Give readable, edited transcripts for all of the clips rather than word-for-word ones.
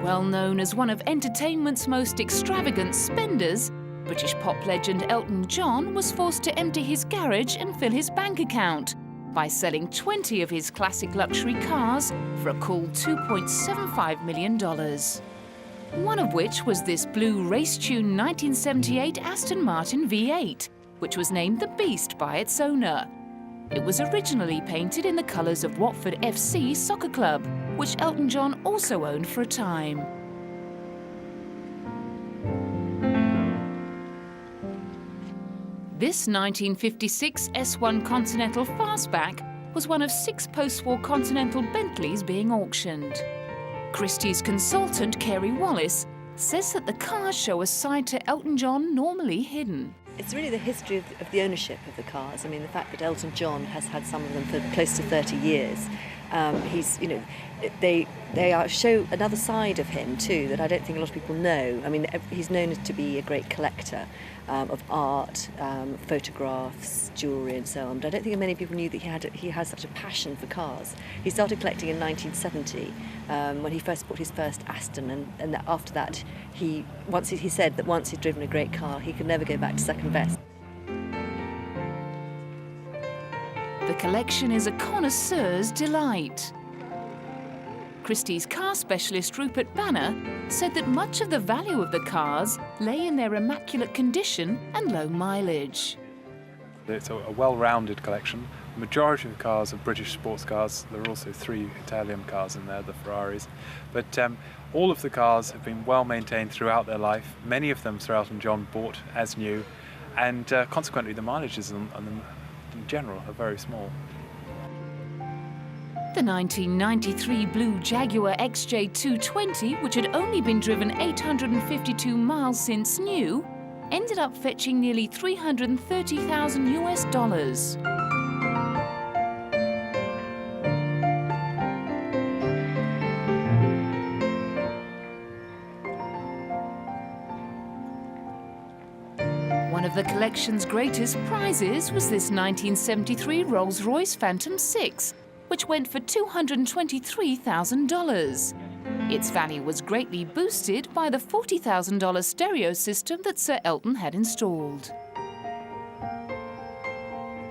Well known as one of entertainment's most extravagant spenders, British pop legend Elton John was forced to empty his garage and fill his bank account by selling 20 of his classic luxury cars for a cool $2.75 million. One of which was this blue race-tuned 1978 Aston Martin V8, which was named the Beast by its owner. It was originally painted in the colours of Watford FC soccer club, which Elton John also owned for a time. This 1956 S1 Continental Fastback was one of 6 post-war Continental Bentleys being auctioned. Christie's consultant, Kerry Wallace, says that the cars show a side to Elton John normally hidden. It's really the history of the ownership of the cars. I mean, the fact that Elton John has had some of them for close to 30 years. They show another side of him too that I don't think a lot of people know. I mean, he's known to be a great collector of art, photographs, jewellery and so on, but I don't think many people knew that he has such a passion for cars. He started collecting in 1970 when he first bought his first Aston, and after that he said that once he'd driven a great car he could never go back to second best. The collection is a connoisseur's delight. Christie's car specialist Rupert Banner said that much of the value of the cars lay in their immaculate condition and low mileage. It's a well-rounded collection. The majority of the cars are British sports cars. There are also 3 Italian cars in there, the Ferraris. But all of the cars have been well maintained throughout their life. Many of them Sir Elton John bought as new, and consequently the mileages on them in general are very small. The 1993 blue Jaguar XJ220, which had only been driven 852 miles since new, ended up fetching nearly $330,000 US. One of the collection's greatest prizes was this 1973 Rolls-Royce Phantom 6, which went for $223,000. Its value was greatly boosted by the $40,000 stereo system that Sir Elton had installed.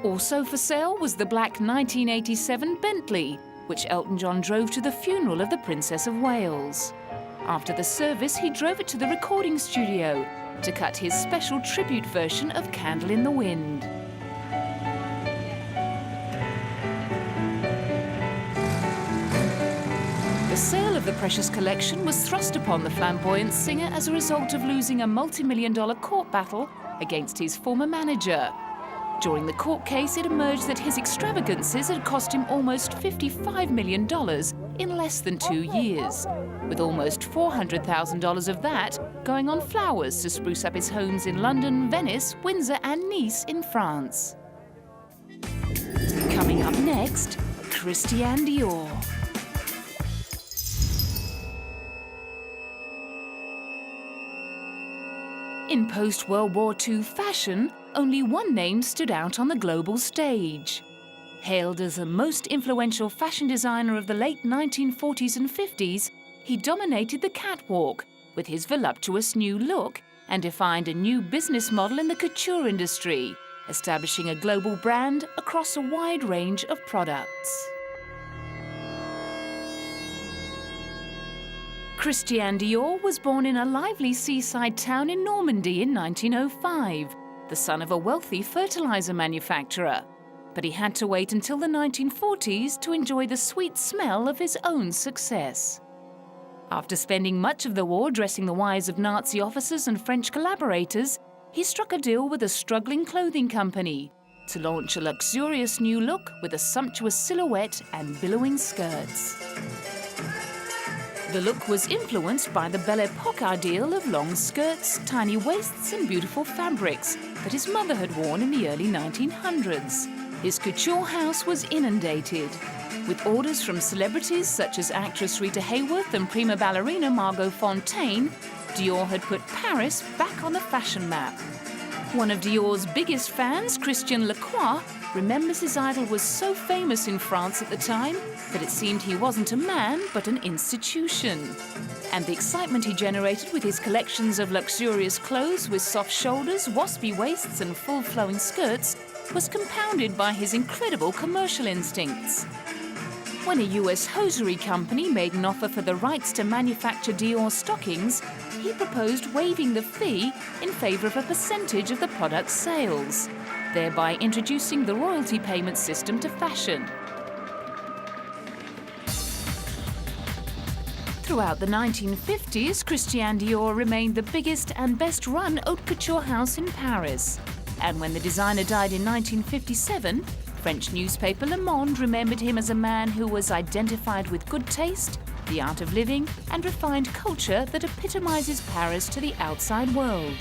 Also for sale was the black 1987 Bentley, which Elton John drove to the funeral of the Princess of Wales. After the service, he drove it to the recording studio to cut his special tribute version of Candle in the Wind. The sale of the precious collection was thrust upon the flamboyant singer as a result of losing a multi-million-dollar court battle against his former manager. During the court case, it emerged that his extravagances had cost him almost $55 million in less than 2 years, with almost $400,000 of that going on flowers to spruce up his homes in London, Venice, Windsor and Nice in France. Coming up next, Christian Dior. In post-World War II fashion, only one name stood out on the global stage. Hailed as the most influential fashion designer of the late 1940s and 50s, he dominated the catwalk with his voluptuous new look and defined a new business model in the couture industry, establishing a global brand across a wide range of products. Christian Dior was born in a lively seaside town in Normandy in 1905, the son of a wealthy fertilizer manufacturer. But he had to wait until the 1940s to enjoy the sweet smell of his own success. After spending much of the war dressing the wives of Nazi officers and French collaborators, he struck a deal with a struggling clothing company to launch a luxurious new look with a sumptuous silhouette and billowing skirts. The look was influenced by the Belle Epoque ideal of long skirts, tiny waists and beautiful fabrics that his mother had worn in the early 1900s. His couture house was inundated, with orders from celebrities such as actress Rita Hayworth and prima ballerina Margot Fonteyn. Dior had put Paris back on the fashion map. One of Dior's biggest fans, Christian Lacroix, remembers his idol was so famous in France at the time that it seemed he wasn't a man but an institution. And the excitement he generated with his collections of luxurious clothes with soft shoulders, waspy waists and full flowing skirts was compounded by his incredible commercial instincts. When a US hosiery company made an offer for the rights to manufacture Dior stockings, he proposed waiving the fee in favour of a percentage of the product's sales, thereby introducing the royalty payment system to fashion. Throughout the 1950s, Christian Dior remained the biggest and best-run haute couture house in Paris. And when the designer died in 1957, French newspaper Le Monde remembered him as a man who was identified with good taste, the art of living, and refined culture that epitomizes Paris to the outside world.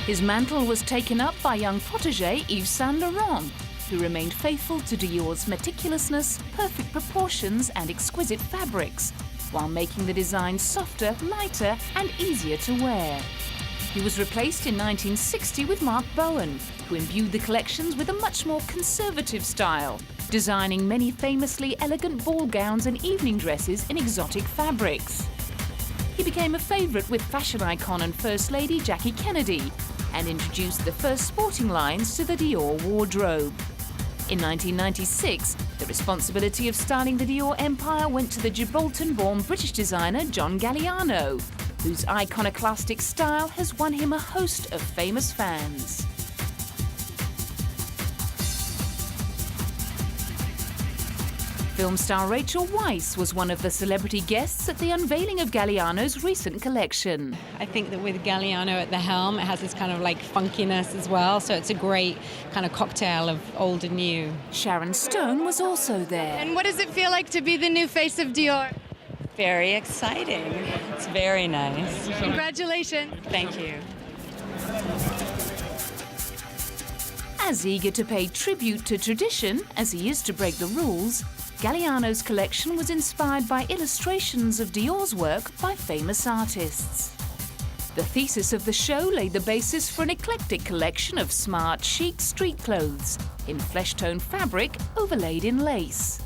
His mantle was taken up by young protégé Yves Saint Laurent, who remained faithful to Dior's meticulousness, perfect proportions, and exquisite fabrics, while making the design softer, lighter, and easier to wear. He was replaced in 1960 with Marc Bowen, who imbued the collections with a much more conservative style, designing many famously elegant ball gowns and evening dresses in exotic fabrics. He became a favourite with fashion icon and First Lady Jackie Kennedy, and introduced the first sporting lines to the Dior wardrobe. In 1996, the responsibility of styling the Dior empire went to the Gibraltar-born British designer John Galliano, whose iconoclastic style has won him a host of famous fans. Film star Rachel Weisz was one of the celebrity guests at the unveiling of Galliano's recent collection. I think that with Galliano at the helm, it has this kind of like funkiness as well, so it's a great kind of cocktail of old and new. Sharon Stone was also there. And what does it feel like to be the new face of Dior? Very exciting. It's very nice. Congratulations. Thank you. As eager to pay tribute to tradition as he is to break the rules, Galliano's collection was inspired by illustrations of Dior's work by famous artists. The thesis of the show laid the basis for an eclectic collection of smart, chic street clothes in flesh-tone fabric overlaid in lace.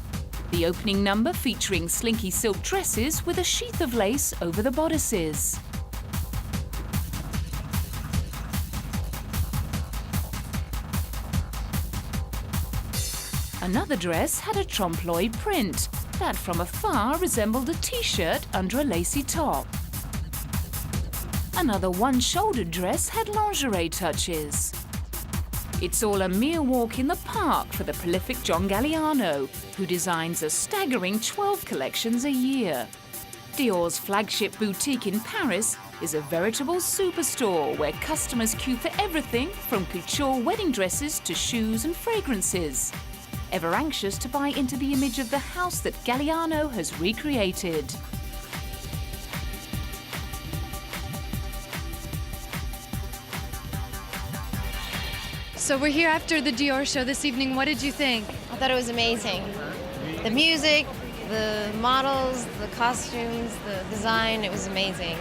The opening number featuring slinky silk dresses with a sheath of lace over the bodices. Another dress had a trompe-l'oeil print that from afar resembled a t-shirt under a lacy top. Another one-shouldered dress had lingerie touches. It's all a mere walk in the park for the prolific John Galliano, who designs a staggering 12 collections a year. Dior's flagship boutique in Paris is a veritable superstore where customers queue for everything from couture wedding dresses to shoes and fragrances, ever anxious to buy into the image of the house that Galliano has recreated. So we're here after the Dior show this evening. What did you think? I thought it was amazing. The music, the models, the costumes, the design, it was amazing.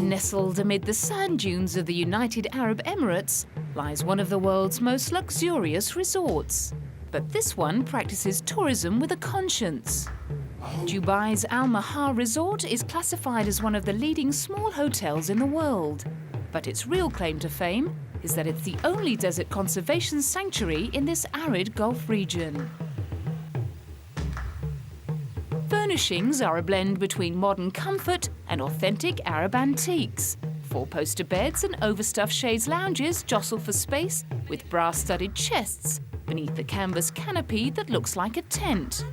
Nestled amid the sand dunes of the United Arab Emirates lies one of the world's most luxurious resorts. But this one practices tourism with a conscience. Dubai's Al Mahar Resort is classified as one of the leading small hotels in the world. But its real claim to fame is that it's the only desert conservation sanctuary in this arid Gulf region. Furnishings are a blend between modern comfort and authentic Arab antiques. Four-poster beds and overstuffed chaise lounges jostle for space with brass-studded chests beneath the canvas canopy that looks like a tent.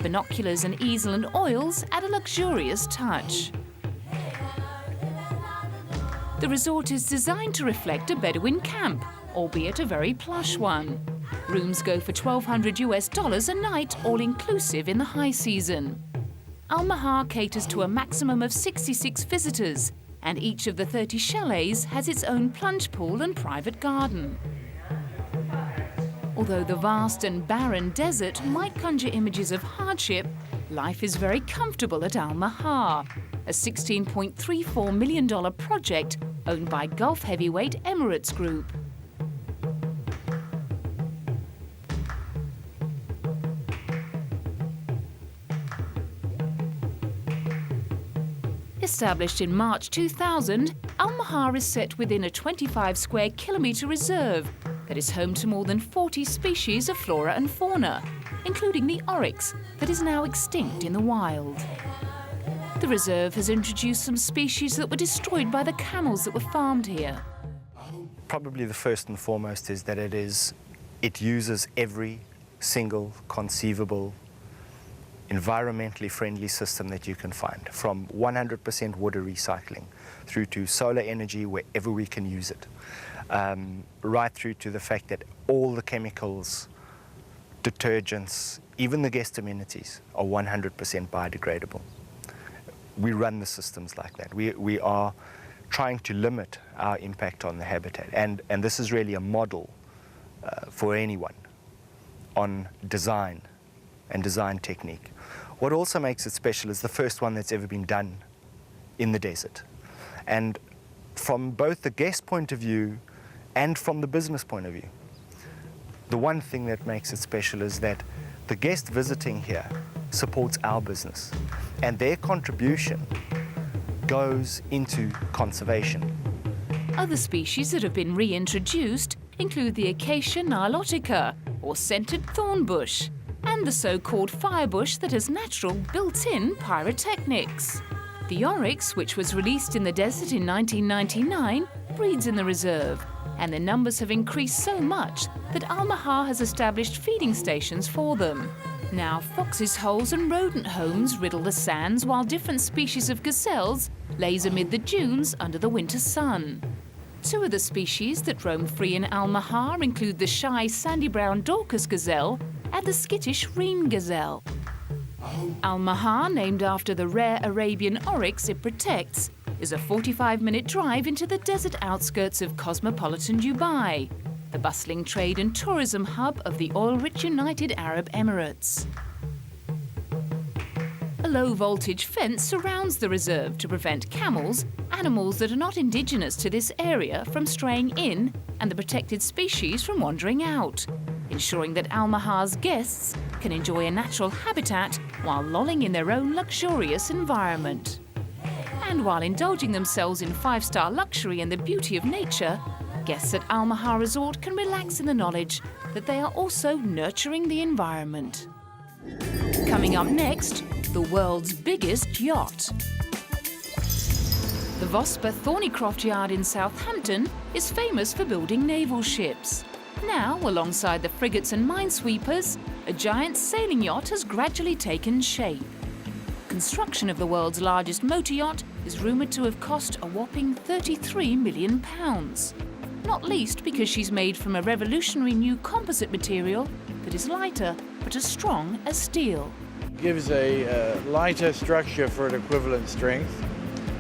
Binoculars and easel and oils add a luxurious touch. The resort is designed to reflect a Bedouin camp, albeit a very plush one. Rooms go for $1,200 a night, all-inclusive in the high season. Al Mahar caters to a maximum of 66 visitors, and each of the 30 chalets has its own plunge pool and private garden. Although the vast and barren desert might conjure images of hardship, life is very comfortable at Al Mahar, a $16.34 million project owned by Gulf heavyweight Emirates Group. Established in March 2000, Al Mahar is set within a 25 square kilometre reserve that is home to more than 40 species of flora and fauna, including the oryx that is now extinct in the wild. The reserve has introduced some species that were destroyed by the camels that were farmed here. Probably the first and foremost is that it uses every single conceivable environmentally friendly system that you can find, from 100% water recycling through to solar energy wherever we can use it, right through to the fact that all the chemicals, detergents, even the guest amenities are 100% biodegradable. We run the systems like that. We are trying to limit our impact on the habitat, and this is really a model for anyone on design and design technique. What also makes it special is the first one that's ever been done in the desert. And from both the guest point of view and from the business point of view, the one thing that makes it special is that the guest visiting here supports our business, and their contribution goes into conservation. Other species that have been reintroduced include the Acacia nilotica, or scented thornbush, and the so-called firebush that has natural built-in pyrotechnics. The oryx, which was released in the desert in 1999, breeds in the reserve, and their numbers have increased so much that Al Mahar has established feeding stations for them. Now, foxes' holes and rodent homes riddle the sands, while different species of gazelles laze amid the dunes under the winter sun. Two of the species that roam free in Al Mahar include the shy sandy brown Dorcas gazelle and the skittish Reen gazelle. Al Mahar, named after the rare Arabian oryx it protects, is a 45-minute drive into the desert outskirts of cosmopolitan Dubai, the bustling trade and tourism hub of the oil-rich United Arab Emirates. A low-voltage fence surrounds the reserve to prevent camels, animals that are not indigenous to this area, from straying in and the protected species from wandering out, ensuring that Al Mahar's guests can enjoy a natural habitat while lolling in their own luxurious environment. And while indulging themselves in five-star luxury and the beauty of nature, guests at Al Mahar Resort can relax in the knowledge that they are also nurturing the environment. Coming up next, the world's biggest yacht. The Vosper Thornycroft Yard in Southampton is famous for building naval ships. Now, alongside the frigates and minesweepers, a giant sailing yacht has gradually taken shape. Construction of the world's largest motor yacht is rumoured to have cost a whopping £33 million. Not least because she's made from a revolutionary new composite material that is lighter but as strong as steel. It gives a lighter structure for an equivalent strength.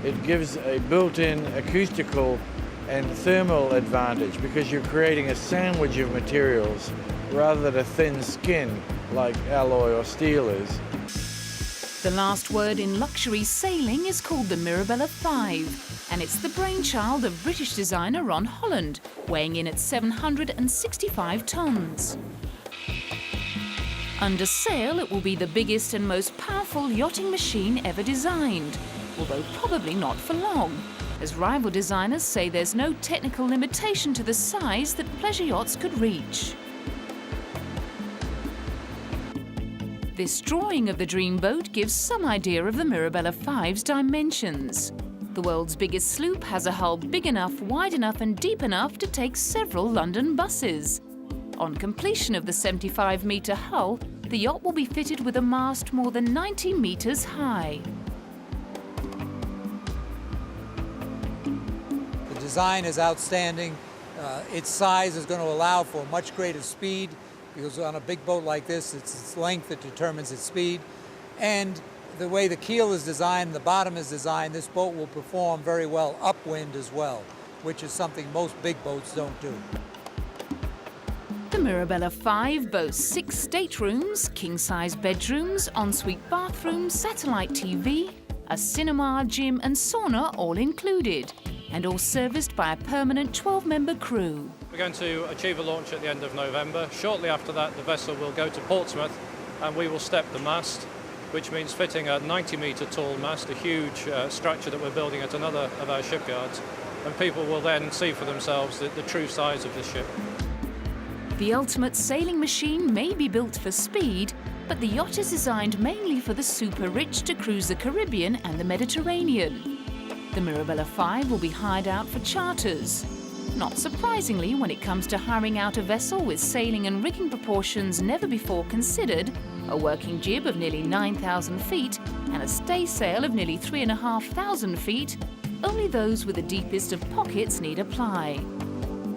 It gives a built-in acoustical and thermal advantage because you're creating a sandwich of materials rather than a thin skin like alloy or steel is. The last word in luxury sailing is called the Mirabella 5, and it's the brainchild of British designer Ron Holland, weighing in at 765 tons. Under sail, it will be the biggest and most powerful yachting machine ever designed, although probably not for long, as rival designers say there's no technical limitation to the size that pleasure yachts could reach. This drawing of the dreamboat gives some idea of the Mirabella 5's dimensions. The world's biggest sloop has a hull big enough, wide enough and deep enough to take several London buses. On completion of the 75-metre hull, the yacht will be fitted with a mast more than 90 metres high. The design is outstanding. Its size is going to allow for much greater speed, because on a big boat like this, it's its length that determines its speed. And the way the keel is designed, the bottom is designed, this boat will perform very well upwind as well, which is something most big boats don't do. The Mirabella 5 boasts 6 staterooms, king-size bedrooms, ensuite bathrooms, satellite TV, a cinema, gym and sauna all included, and all serviced by a permanent 12-member crew. We're going to achieve a launch at the end of November. Shortly after that, the vessel will go to Portsmouth and we will step the mast, which means fitting a 90-metre tall mast, a huge structure that we're building at another of our shipyards, and people will then see for themselves the true size of the ship. The ultimate sailing machine may be built for speed, but the yacht is designed mainly for the super-rich to cruise the Caribbean and the Mediterranean. The Mirabella 5 will be hired out for charters. Not surprisingly, when it comes to hiring out a vessel with sailing and rigging proportions never before considered, a working jib of nearly 9,000 feet and a staysail of nearly 3,500 feet, only those with the deepest of pockets need apply.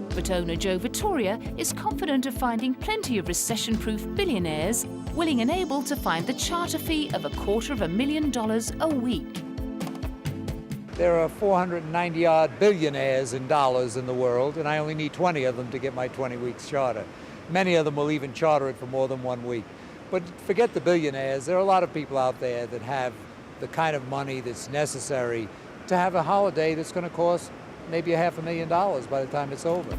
But owner Joe Vittoria is confident of finding plenty of recession-proof billionaires willing and able to find the charter fee of $250,000 a week. There are 490-odd billionaires in dollars in the world, and I only need 20 of them to get my 20 weeks charter. Many of them will even charter it for more than 1 week. But forget the billionaires. There are a lot of people out there that have the kind of money that's necessary to have a holiday that's going to cost maybe $500,000 by the time it's over.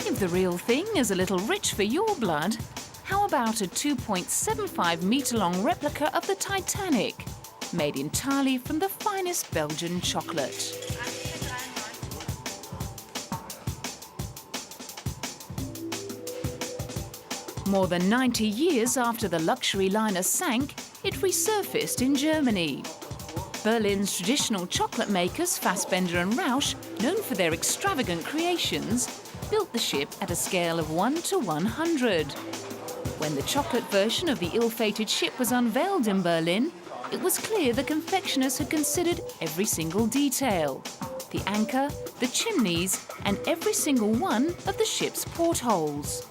If the real thing is a little rich for your blood, how about a 2.75-metre-long replica of the Titanic, made entirely from the finest Belgian chocolate? More than 90 years after the luxury liner sank, it resurfaced in Germany. Berlin's traditional chocolate makers, Fassbender and Rausch, known for their extravagant creations, built the ship at a scale of 1 to 100. When the chocolate version of the ill-fated ship was unveiled in Berlin, it was clear the confectioners had considered every single detail. The anchor, the chimneys, and every single one of the ship's portholes.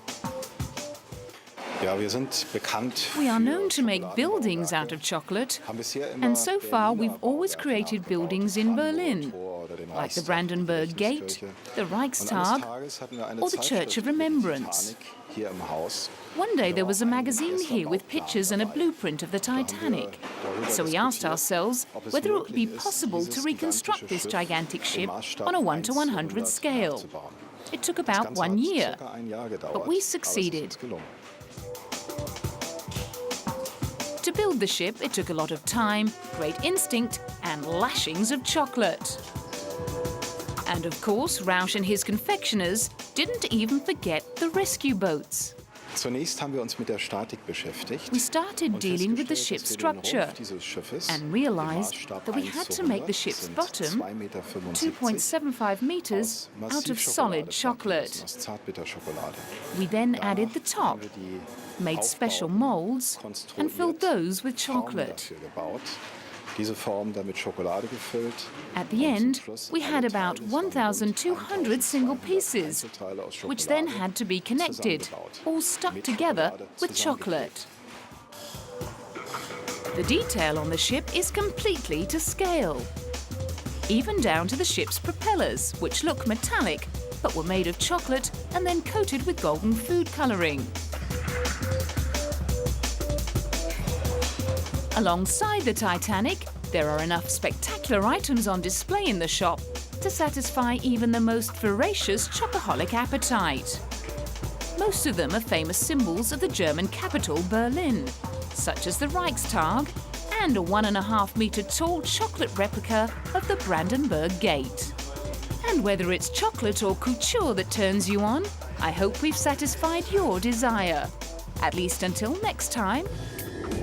We are known to make buildings out of chocolate, and so far we've always created buildings in Berlin, like the Brandenburg Gate, the Reichstag, or the Church of Remembrance. One day there was a magazine here with pictures and a blueprint of the Titanic. So we asked ourselves whether it would be possible to reconstruct this gigantic ship on a 1 to 100 scale. It took about 1 year, but we succeeded. To build the ship, it took a lot of time, great instinct, and lashings of chocolate. And of course, Rausch and his confectioners didn't even forget the rescue boats. We started dealing with the ship's structure and realized that we had to make the ship's bottom 2.75 meters out of solid chocolate. We then added the top, made special molds, and filled those with chocolate. At the end, we had about 1,200 single pieces, which then had to be connected, all stuck together with chocolate. The detail on the ship is completely to scale, even down to the ship's propellers, which look metallic, but were made of chocolate and then coated with golden food colouring. Alongside the Titanic, there are enough spectacular items on display in the shop to satisfy even the most voracious chocoholic appetite. Most of them are famous symbols of the German capital, Berlin, such as the Reichstag and a 1.5-metre tall chocolate replica of the Brandenburg Gate. And whether it's chocolate or couture that turns you on, I hope we've satisfied your desire. At least until next time,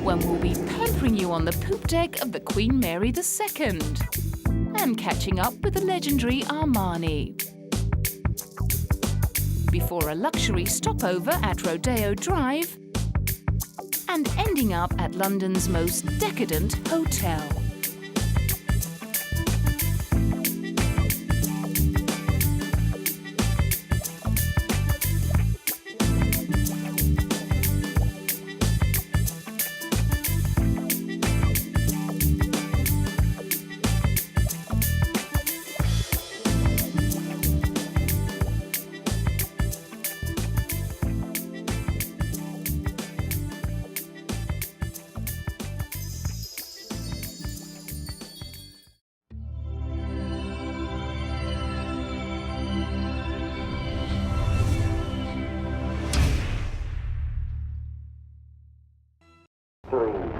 when we'll be pampering you on the poop deck of the Queen Mary II and catching up with the legendary Armani. Before a luxury stopover at Rodeo Drive and ending up at London's most decadent hotel. 3,